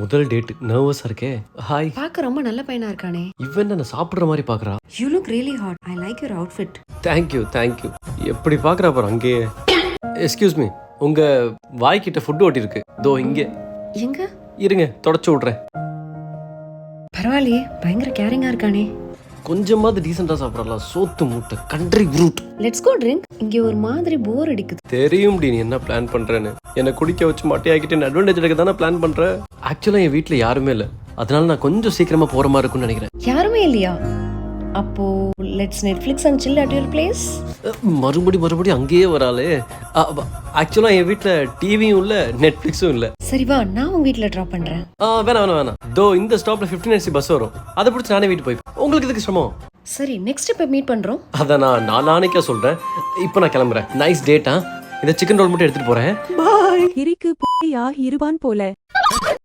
முதல் டேட் நர்வஸா இருக்கே. ஹாய். பார்க்க ரொம்ப நல்ல பையனா இருக்கானே. இவன் என்ன சாப்பிடுற மாதிரி பாக்குறா. You look really hot. I like your outfit. Thank you. எப்படி பாக்குறா பாரு அங்கேயே. எக்ஸ்கியூஸ் மீ, உங்க வாய்க்கிட்ட ஃபுட் ஓட்டி இருக்கு. தோ இங்கே. எங்க? இருங்க தொடச்சு விட்றேன். பரவாயில்லையே, பயங்கர கேரிங்கா இருக்கானே. கொஞ்சமாவது டீசெண்டா சாப்பிடலாம். சோத்து மூட்டை country fruit. Let's go drink. இங்க ஒரு மாதிரி போர் அடிக்குது. தெரியும் நீ என்ன பிளான் பண்றேன்னு. என்னை குடிக்க வச்சு மட்டையாக்கிட்டு அட்வான்டேஜ் எடுக்க தானே பிளான் பண்ற. ஆக்சுவலா என் வீட்டுல யாருமே இல்லை, அதனால நான் கொஞ்சம் சீக்கிரமா போற மாதிரி இருக்கும்னு நினைக்கிறேன். யாருமே இல்லையா? அப்போ let's Netflix and chill at your place. மறுபடியும் அங்கேயே வராளே. ஆக்சுவலா என் வீட்டுல டிவியும் இல்ல, நெட்ஃபிளிக்ஸும் இல்ல. சரி வா, நான் உங்க வீட்ல டிராப் பண்றேன். வேணாம். தோ இந்த ஸ்டாப்ல 15 பஸ் வரும், அதை பிடிச்சி நானே வீட்டு போய். உங்களுக்கு இதுக்கு சிரமம். சரி, நெக்ஸ்ட் இப்ப மீட் பண்றோம். அதான் நான் நாளைக்கா சொல்றேன். இப்போ நான் கிளம்புறேன். Nice data. இந்த சிக்கன் ரோல் மட்டும் எடுத்துட்டு போறேன். பாய். இருக்கு இருப்பான் போல.